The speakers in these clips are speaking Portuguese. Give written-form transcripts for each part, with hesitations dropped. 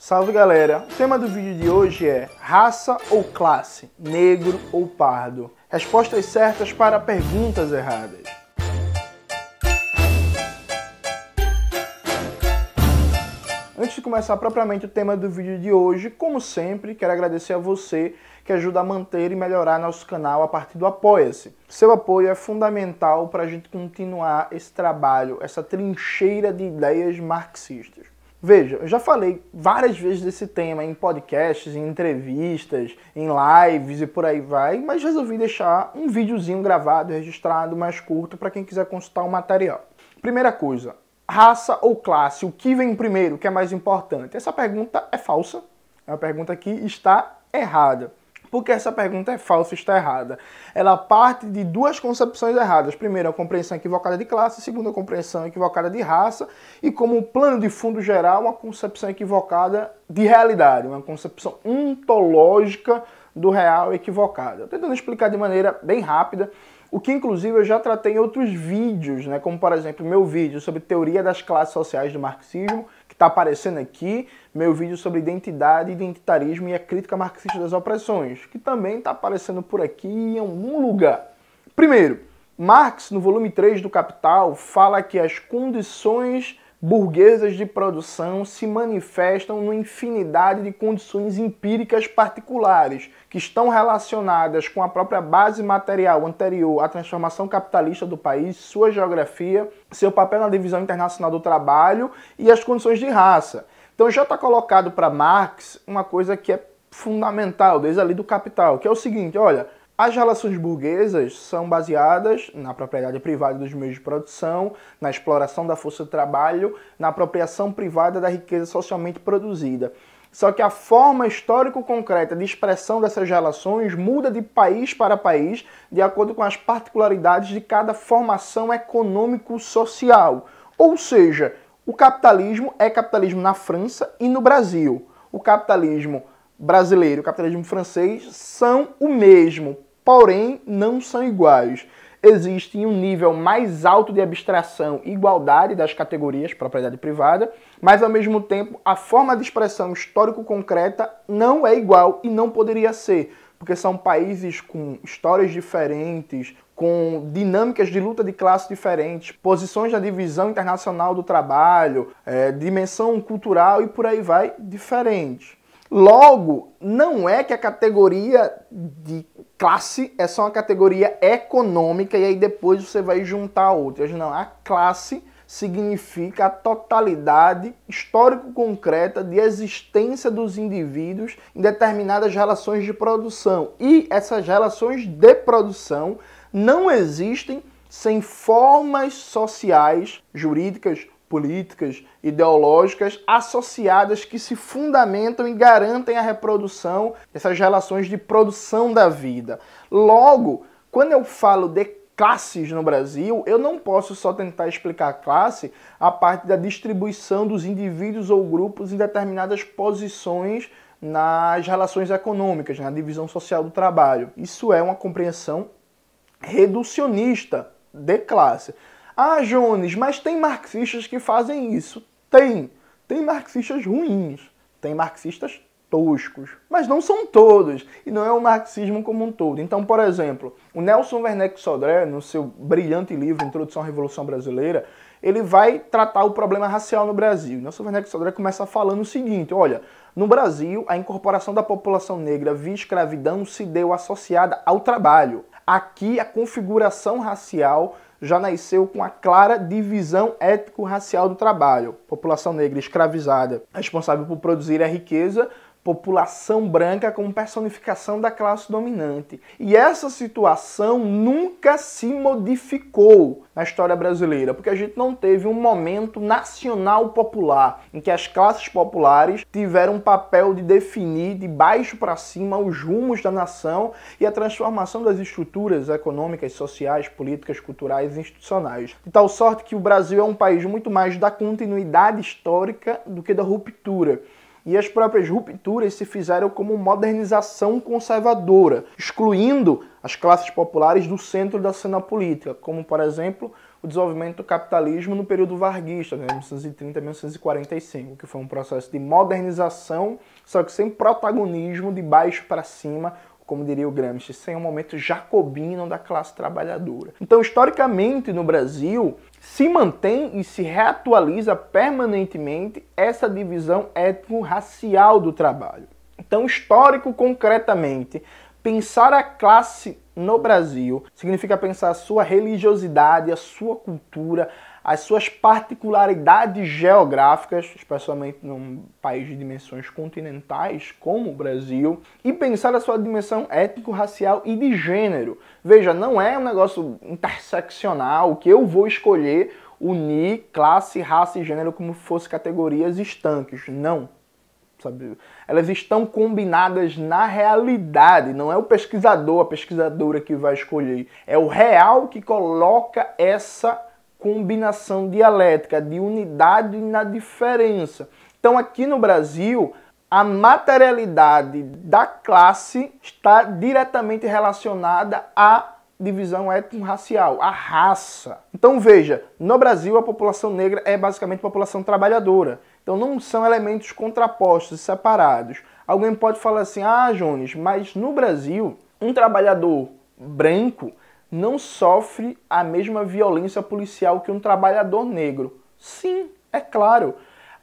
Salve galera, o tema do vídeo de hoje é raça ou classe, negro ou pardo? Respostas certas para perguntas erradas. Antes de começar propriamente o tema do vídeo de hoje, como sempre, quero agradecer a você que ajuda a manter e melhorar nosso canal a partir do Apoia-se. Seu apoio é fundamental para a gente continuar esse trabalho, essa trincheira de ideias marxistas. Veja, eu já falei várias vezes desse tema em podcasts, em entrevistas, em lives e por aí vai, mas resolvi deixar um videozinho gravado e registrado mais curto para quem quiser consultar o material. Primeira coisa, raça ou classe, o que vem primeiro, o que é mais importante? Essa pergunta é falsa, é uma pergunta que está errada. Por que essa pergunta é falsa e está errada? Ela parte de duas concepções erradas. Primeiro, a compreensão equivocada de classe. Segundo, a compreensão equivocada de raça. E como plano de fundo geral, uma concepção equivocada de realidade. Uma concepção ontológica do real equivocada. Tentando explicar de maneira bem rápida, o que inclusive eu já tratei em outros vídeos, né? Como por exemplo, meu vídeo sobre teoria das classes sociais do marxismo, que está aparecendo aqui, meu vídeo sobre identidade, identitarismo e a crítica marxista das opressões, que também está aparecendo por aqui em algum lugar. Primeiro, Marx, no volume 3 do Capital, fala que as condições burguesas de produção se manifestam numa infinidade de condições empíricas particulares, que estão relacionadas com a própria base material anterior à transformação capitalista do país, sua geografia, seu papel na divisão internacional do trabalho e as condições de raça. Então já está colocado para Marx uma coisa que é fundamental, desde ali do Capital, que é o seguinte, olha, as relações burguesas são baseadas na propriedade privada dos meios de produção, na exploração da força de trabalho, na apropriação privada da riqueza socialmente produzida. Só que a forma histórico-concreta de expressão dessas relações muda de país para país, de acordo com as particularidades de cada formação econômico-social. Ou seja, o capitalismo é capitalismo na França e no Brasil. O capitalismo brasileiro e o capitalismo francês são o mesmo, porém não são iguais. Existe um nível mais alto de abstração e igualdade das categorias propriedade privada, mas ao mesmo tempo a forma de expressão histórico-concreta não é igual e não poderia ser, porque são países com histórias diferentes, com dinâmicas de luta de classe diferentes, posições na divisão internacional do trabalho, dimensão cultural e por aí vai diferentes. Logo, não é que a categoria de classe é só uma categoria econômica e aí depois você vai juntar outras. Não, a classe significa a totalidade histórico-concreta de existência dos indivíduos em determinadas relações de produção. E essas relações de produção não existem sem formas sociais, jurídicas, políticas, ideológicas associadas que se fundamentam e garantem a reprodução dessas relações de produção da vida. Logo, quando eu falo de classes no Brasil, eu não posso só tentar explicar a classe a partir da distribuição dos indivíduos ou grupos em determinadas posições nas relações econômicas, na divisão social do trabalho. Isso é uma compreensão reducionista de classe. Ah, Jones, mas tem marxistas que fazem isso. Tem marxistas ruins, tem marxistas toscos, mas não são todos, e não é o marxismo como um todo. Então, por exemplo, o Nelson Werneck Sodré, no seu brilhante livro Introdução à Revolução Brasileira, ele vai tratar o problema racial no Brasil. Nelson Werneck Sodré começa falando o seguinte, olha, no Brasil, a incorporação da população negra via escravidão se deu associada ao trabalho. Aqui, a configuração racial já nasceu com a clara divisão étnico-racial do trabalho. População negra escravizada, responsável por produzir a riqueza, população branca como personificação da classe dominante. E essa situação nunca se modificou na história brasileira, porque a gente não teve um momento nacional popular em que as classes populares tiveram um papel de definir de baixo para cima os rumos da nação e a transformação das estruturas econômicas, sociais, políticas, culturais e institucionais. De tal sorte que o Brasil é um país muito mais da continuidade histórica do que da ruptura. E as próprias rupturas se fizeram como modernização conservadora, excluindo as classes populares do centro da cena política, como, por exemplo, o desenvolvimento do capitalismo no período varguista, né, 1930 a 1945, que foi um processo de modernização, só que sem protagonismo de baixo para cima, como diria o Gramsci, sem um momento jacobino da classe trabalhadora. Então, historicamente, no Brasil, se mantém e se reatualiza permanentemente essa divisão étnico-racial do trabalho. Então, histórico concretamente, pensar a classe no Brasil significa pensar a sua religiosidade, a sua cultura, as suas particularidades geográficas, especialmente num país de dimensões continentais como o Brasil, e pensar a sua dimensão étnico-racial e de gênero. Veja, não é um negócio interseccional que eu vou escolher unir classe, raça e gênero como se fossem categorias estanques. Não. Sabe? Elas estão combinadas na realidade, não é o pesquisador, a pesquisadora que vai escolher. É o real que coloca essa combinação dialética de unidade na diferença. Então aqui no Brasil, a materialidade da classe está diretamente relacionada à divisão étnico-racial, à raça. Então veja, no Brasil a população negra é basicamente a população trabalhadora. Então não são elementos contrapostos, separados. Alguém pode falar assim, ah, Jones, mas no Brasil, um trabalhador branco não sofre a mesma violência policial que um trabalhador negro. Sim, é claro.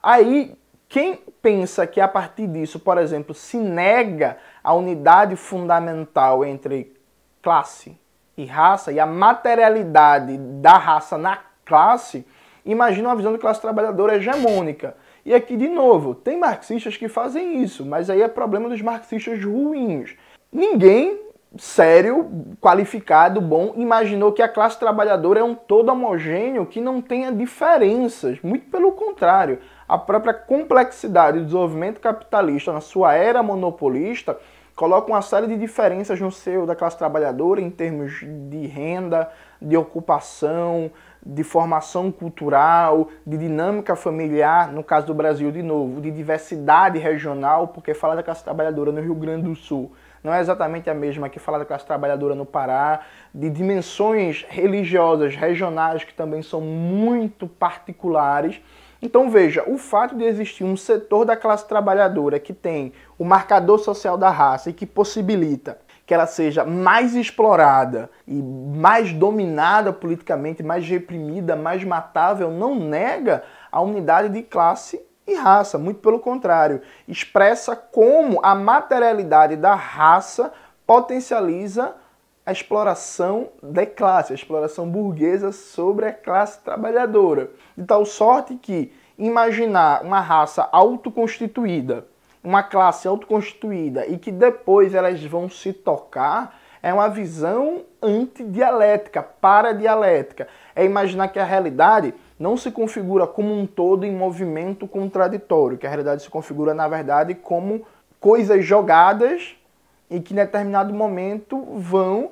Aí, quem pensa que a partir disso, por exemplo, se nega a unidade fundamental entre classe e raça e a materialidade da raça na classe, imagina uma visão de classe trabalhadora hegemônica. E aqui, de novo, tem marxistas que fazem isso, mas aí é problema dos marxistas ruins. Ninguém sério, qualificado, bom, imaginou que a classe trabalhadora é um todo homogêneo que não tenha diferenças. Muito pelo contrário. A própria complexidade do desenvolvimento capitalista na sua era monopolista coloca uma série de diferenças no seio da classe trabalhadora em termos de renda, de ocupação, de formação cultural, de dinâmica familiar, no caso do Brasil, de novo, de diversidade regional, porque falar da classe trabalhadora no Rio Grande do Sul não é exatamente a mesma que falar da classe trabalhadora no Pará, de dimensões religiosas regionais que também são muito particulares. Então veja, o fato de existir um setor da classe trabalhadora que tem o marcador social da raça e que possibilita que ela seja mais explorada e mais dominada politicamente, mais reprimida, mais matável, não nega a unidade de classe e raça, muito pelo contrário, expressa como a materialidade da raça potencializa a exploração da classe, a exploração burguesa sobre a classe trabalhadora. De tal sorte que imaginar uma raça autoconstituída, uma classe autoconstituída e que depois elas vão se tocar é uma visão antidialética, paradialética. É imaginar que a realidade não se configura como um todo em movimento contraditório, que a realidade se configura, na verdade, como coisas jogadas e que em determinado momento vão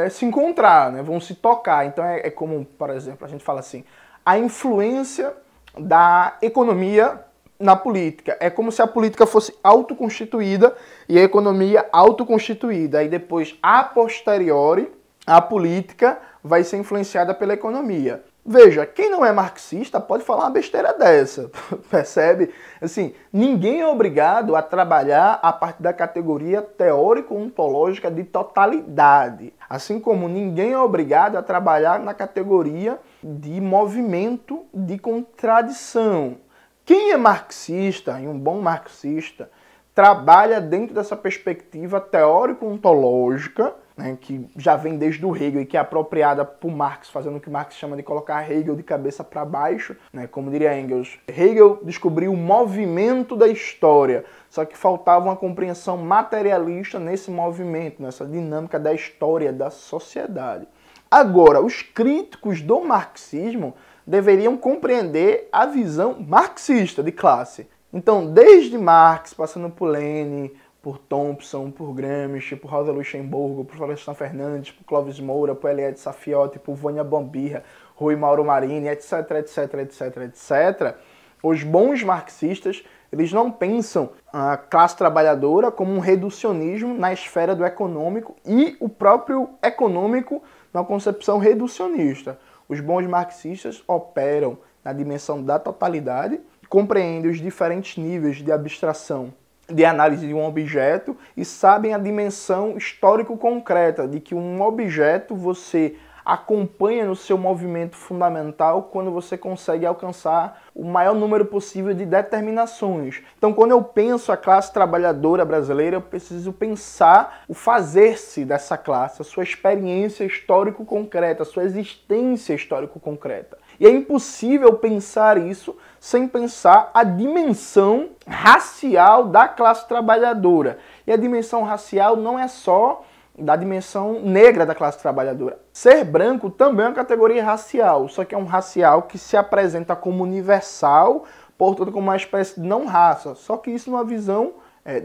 se encontrar, né? Vão se tocar. Então é como, por exemplo, a gente fala assim, a influência da economia na política. É como se a política fosse autoconstituída e a economia autoconstituída. Aí depois, a posteriori, a política vai ser influenciada pela economia. Veja, quem não é marxista pode falar uma besteira dessa, percebe? Assim, ninguém é obrigado a trabalhar a partir da categoria teórico-ontológica de totalidade. Assim como ninguém é obrigado a trabalhar na categoria de movimento de contradição. Quem é marxista, e um bom marxista, trabalha dentro dessa perspectiva teórico-ontológica, né, que já vem desde o Hegel e que é apropriada por Marx, fazendo o que Marx chama de colocar Hegel de cabeça para baixo, né, como diria Engels. Hegel descobriu o movimento da história, só que faltava uma compreensão materialista nesse movimento, nessa dinâmica da história, da sociedade. Agora, os críticos do marxismo deveriam compreender a visão marxista de classe. Então, desde Marx, passando por Lenin, por Thompson, por Gramsci, por Rosa Luxemburgo, por Florestan Fernandes, por Clóvis Moura, por Eliade Safiotti, por Vânia Bombirra, Rui Mauro Marini, etc, etc, etc, etc, os bons marxistas, eles não pensam a classe trabalhadora como um reducionismo na esfera do econômico e o próprio econômico na concepção reducionista. Os bons marxistas operam na dimensão da totalidade, compreendem os diferentes níveis de abstração de análise de um objeto e sabem a dimensão histórico-concreta de que um objeto você acompanha no seu movimento fundamental quando você consegue alcançar o maior número possível de determinações. Então, quando eu penso a classe trabalhadora brasileira, eu preciso pensar o fazer-se dessa classe, a sua experiência histórico-concreta, a sua existência histórico-concreta. E é impossível pensar isso sem pensar a dimensão racial da classe trabalhadora. E a dimensão racial não é só da dimensão negra da classe trabalhadora. Ser branco também é uma categoria racial, só que é um racial que se apresenta como universal, portanto como uma espécie de não-raça. Só que isso numa visão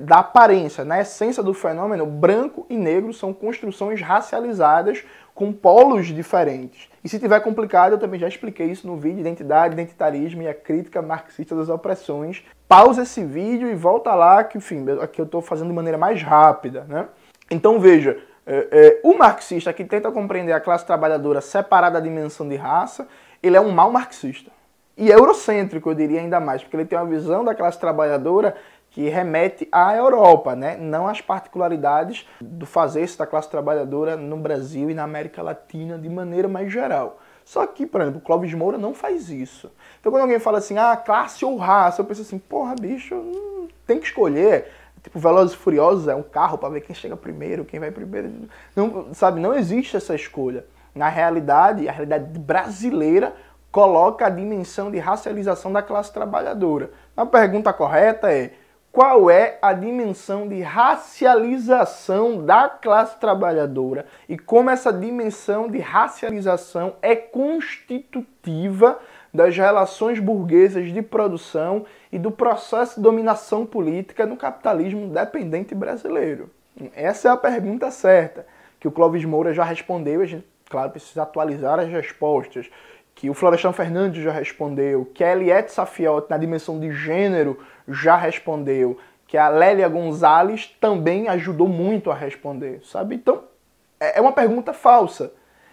da aparência. Na essência do fenômeno, branco e negro são construções racializadas com polos diferentes. E se tiver complicado, eu também já expliquei isso no vídeo Identidade, Identitarismo e a Crítica Marxista das Opressões. Pausa esse vídeo e volta lá, que enfim, aqui eu estou fazendo de maneira mais rápida, né? Então veja, o marxista que tenta compreender a classe trabalhadora separada da dimensão de raça, ele é um mau marxista. E é eurocêntrico, eu diria ainda mais, porque ele tem uma visão da classe trabalhadora que remete à Europa, né? Não às particularidades do fazer-se da classe trabalhadora no Brasil e na América Latina de maneira mais geral. Só que, por exemplo, o Clóvis Moura não faz isso. Então quando alguém fala assim, classe ou raça, eu penso assim, porra, bicho, tem que escolher. Tipo, Velozes e Furiosos é um carro para ver quem chega primeiro, quem vai primeiro. Não, sabe, não existe essa escolha. Na realidade, a realidade brasileira coloca a dimensão de racialização da classe trabalhadora. A pergunta correta é, qual é a dimensão de racialização da classe trabalhadora e como essa dimensão de racialização é constitutiva das relações burguesas de produção e do processo de dominação política no capitalismo dependente brasileiro? Essa é a pergunta certa, que o Clóvis Moura já respondeu, a gente, claro, precisa atualizar as respostas, que o Florestan Fernandes já respondeu, que a Eliette Saffioti, na dimensão de gênero, já respondeu, que a Lélia Gonzalez também ajudou muito a responder, sabe? Então, é uma pergunta falsa,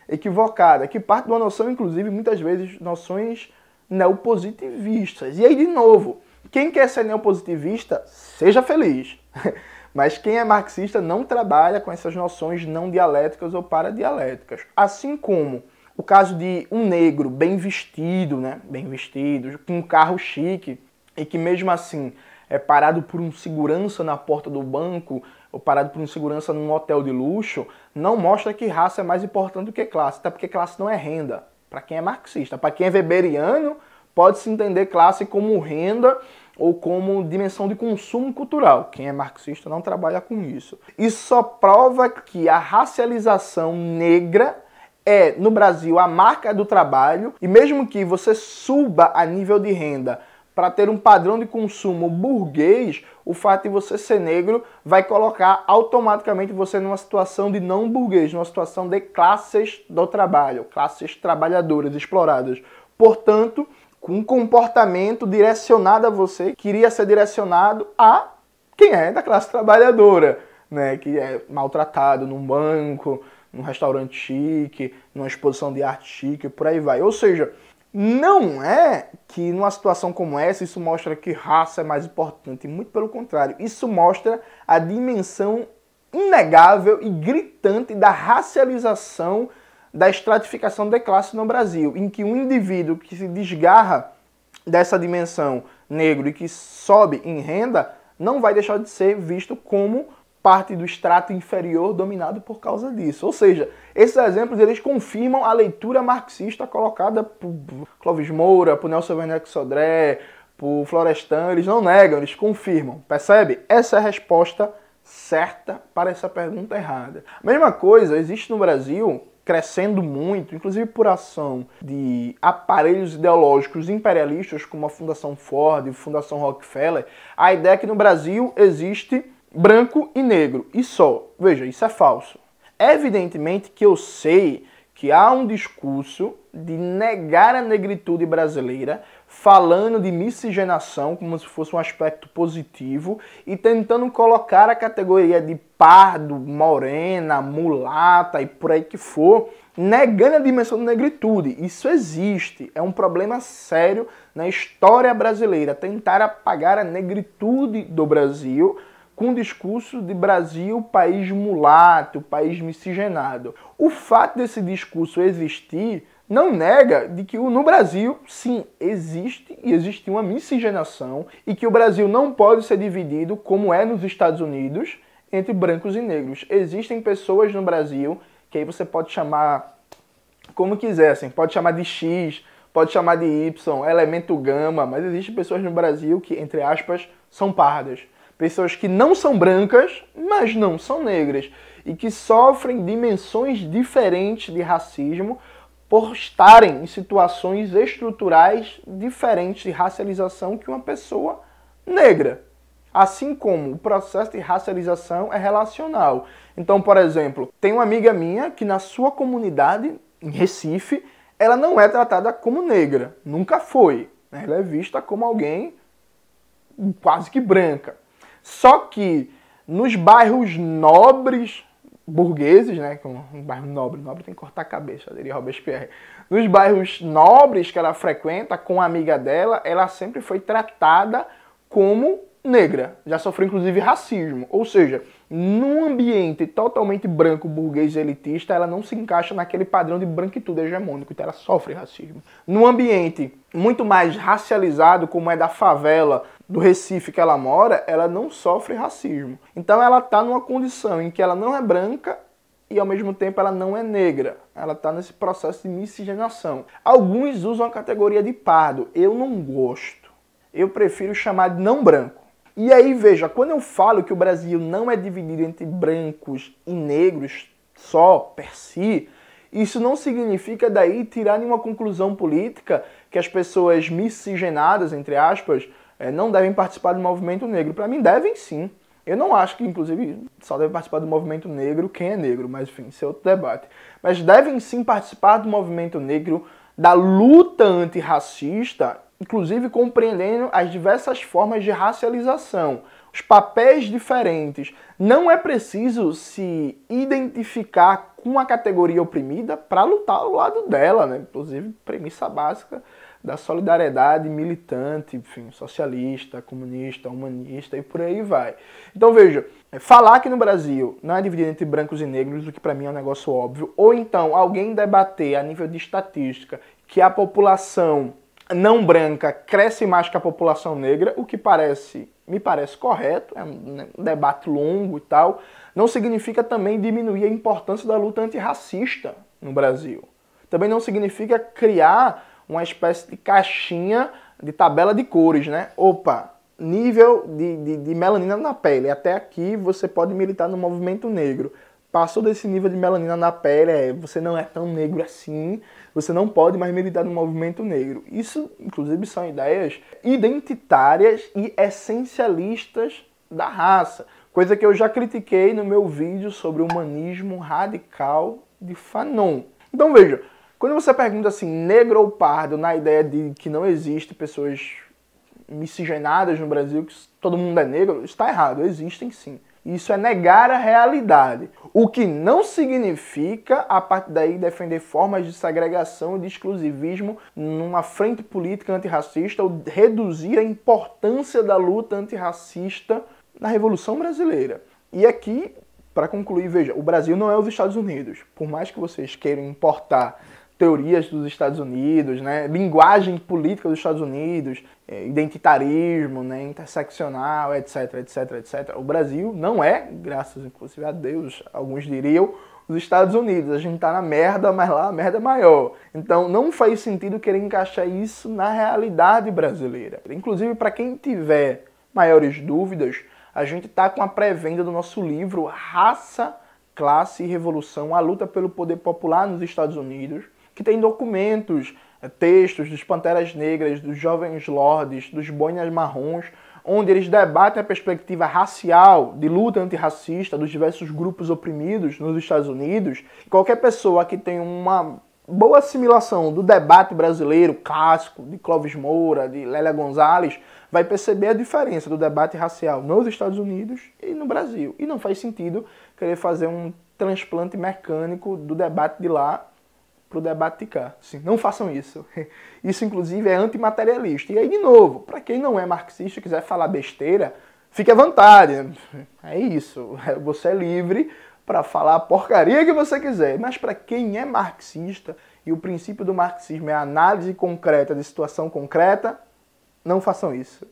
equivocada, que parte de uma noção, inclusive, muitas vezes, noções neopositivistas. E aí, de novo, quem quer ser neopositivista, seja feliz. Mas quem é marxista não trabalha com essas noções não dialéticas ou paradialéticas. Assim como o caso de um negro bem vestido, né? Bem vestido, com um carro chique, e que mesmo assim é parado por um segurança na porta do banco, ou parado por um segurança num hotel de luxo, não mostra que raça é mais importante do que classe, até porque classe não é renda, para quem é marxista. Para quem é weberiano, pode-se entender classe como renda ou como dimensão de consumo cultural. Quem é marxista não trabalha com isso. Isso só prova que a racialização negra é, no Brasil, a marca do trabalho, e mesmo que você suba a nível de renda para ter um padrão de consumo burguês, o fato de você ser negro vai colocar automaticamente você numa situação de não burguês, numa situação de classes do trabalho, classes trabalhadoras, exploradas. Portanto, com um comportamento direcionado a você, que iria ser direcionado a quem é da classe trabalhadora, né? Que é maltratado num banco, num restaurante chique, numa exposição de arte chique, por aí vai. Ou seja, não é que numa situação como essa isso mostra que raça é mais importante, muito pelo contrário. Isso mostra a dimensão inegável e gritante da racialização da estratificação de classe no Brasil, em que um indivíduo que se desgarra dessa dimensão negro e que sobe em renda não vai deixar de ser visto como parte do extrato inferior dominado por causa disso. Ou seja, esses exemplos eles confirmam a leitura marxista colocada por Clóvis Moura, por Nelson Werneck Sodré, por Florestan. Eles não negam, eles confirmam. Percebe? Essa é a resposta certa para essa pergunta errada. A mesma coisa existe no Brasil, crescendo muito, inclusive por ação de aparelhos ideológicos imperialistas como a Fundação Ford e a Fundação Rockefeller, a ideia é que no Brasil existe branco e negro, e só. Veja, isso é falso. Evidentemente que eu sei que há um discurso de negar a negritude brasileira, falando de miscigenação como se fosse um aspecto positivo e tentando colocar a categoria de pardo, morena, mulata e por aí que for negando a dimensão da negritude. Isso existe, é um problema sério na história brasileira, tentar apagar a negritude do Brasil com o discurso de Brasil, país mulato, país miscigenado. O fato desse discurso existir não nega de que no Brasil, sim, existe e existe uma miscigenação e que o Brasil não pode ser dividido, como é nos Estados Unidos, entre brancos e negros. Existem pessoas no Brasil que aí você pode chamar como quiser, assim, pode chamar de X, pode chamar de Y, elemento gama, mas existem pessoas no Brasil que, entre aspas, são pardas. Pessoas que não são brancas, mas não são negras. E que sofrem dimensões diferentes de racismo por estarem em situações estruturais diferentes de racialização que uma pessoa negra. Assim como o processo de racialização é relacional. Então, por exemplo, tem uma amiga minha que na sua comunidade, em Recife, ela não é tratada como negra. Nunca foi. Ela é vista como alguém quase que branca. Só que nos bairros nobres burgueses, né, como um bairro nobre tem que cortar a cabeça, diria Robespierre. Nos bairros nobres que ela frequenta com a amiga dela, ela sempre foi tratada como negra. Já sofreu inclusive racismo. Ou seja, num ambiente totalmente branco, burguês e elitista, ela não se encaixa naquele padrão de branquitude hegemônico, então ela sofre racismo. Num ambiente muito mais racializado, como é da favela do Recife que ela mora, ela não sofre racismo. Então ela está numa condição em que ela não é branca e ao mesmo tempo ela não é negra. Ela está nesse processo de miscigenação. Alguns usam a categoria de pardo. Eu não gosto. Eu prefiro chamar de não branco. E aí, veja, quando eu falo que o Brasil não é dividido entre brancos e negros só, per si, isso não significa daí tirar nenhuma conclusão política que as pessoas miscigenadas, entre aspas, não devem participar do movimento negro. Para mim, devem sim. Eu não acho que, inclusive, só deve participar do movimento negro quem é negro, mas enfim, isso é outro debate. Mas devem sim participar do movimento negro, da luta antirracista, inclusive compreendendo as diversas formas de racialização, os papéis diferentes. Não é preciso se identificar com a categoria oprimida para lutar ao lado dela, né? Inclusive, premissa básica da solidariedade militante, enfim, socialista, comunista, humanista e por aí vai. Então veja, falar que no Brasil não é dividido entre brancos e negros, o que para mim é um negócio óbvio, ou então alguém debater a nível de estatística que a população não branca cresce mais que a população negra, o que me parece correto, é um debate longo e tal, não significa também diminuir a importância da luta antirracista no Brasil. Também não significa criar uma espécie de caixinha de tabela de cores, né? Opa, nível de melanina na pele, até aqui você pode militar no movimento negro. Passou desse nível de melanina na pele, você não é tão negro assim, você não pode mais militar no movimento negro. Isso, inclusive, são ideias identitárias e essencialistas da raça. Coisa que eu já critiquei no meu vídeo sobre o humanismo radical de Fanon. Então veja, quando você pergunta assim, negro ou pardo, na ideia de que não existe pessoas miscigenadas no Brasil, que todo mundo é negro, está errado, existem sim. Isso é negar a realidade. O que não significa, a partir daí, defender formas de segregação e de exclusivismo numa frente política antirracista ou reduzir a importância da luta antirracista na Revolução Brasileira. E aqui, para concluir, veja, o Brasil não é os Estados Unidos. Por mais que vocês queiram importar teorias dos Estados Unidos, né, linguagem política dos Estados Unidos, identitarismo, né, interseccional, etc, etc, etc. O Brasil não é, graças inclusive a Deus, alguns diriam, os Estados Unidos. A gente tá na merda, mas lá a merda é maior. Então não faz sentido querer encaixar isso na realidade brasileira. Inclusive, para quem tiver maiores dúvidas, a gente tá com a pré-venda do nosso livro Raça, Classe e Revolução, a luta pelo poder popular nos Estados Unidos, que tem documentos, textos dos Panteras Negras, dos Jovens Lordes, dos Boinas Marrons, onde eles debatem a perspectiva racial, de luta antirracista dos diversos grupos oprimidos nos Estados Unidos. Qualquer pessoa que tem uma boa assimilação do debate brasileiro clássico, de Clóvis Moura, de Lélia Gonzalez, vai perceber a diferença do debate racial nos Estados Unidos e no Brasil. E não faz sentido querer fazer um transplante mecânico do debate de lá para o debate de cá. Assim, não façam isso. Isso, inclusive, é antimaterialista. E aí, de novo, para quem não é marxista e quiser falar besteira, fique à vontade. É isso. Você é livre para falar a porcaria que você quiser. Mas para quem é marxista, e o princípio do marxismo é a análise concreta de situação concreta, não façam isso.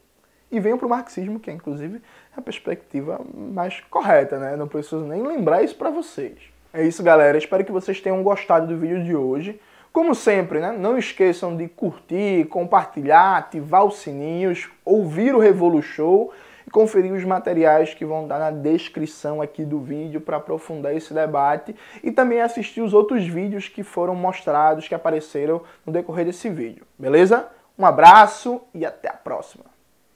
E venham para o marxismo, que é, inclusive, a perspectiva mais correta, né? Não preciso nem lembrar isso para vocês. É isso, galera. Espero que vocês tenham gostado do vídeo de hoje. Como sempre, né? Não esqueçam de curtir, compartilhar, ativar os sininhos, ouvir o Revolu Show e conferir os materiais que vão dar na descrição aqui do vídeo para aprofundar esse debate e também assistir os outros vídeos que foram mostrados, que apareceram no decorrer desse vídeo. Beleza? Um abraço e até a próxima!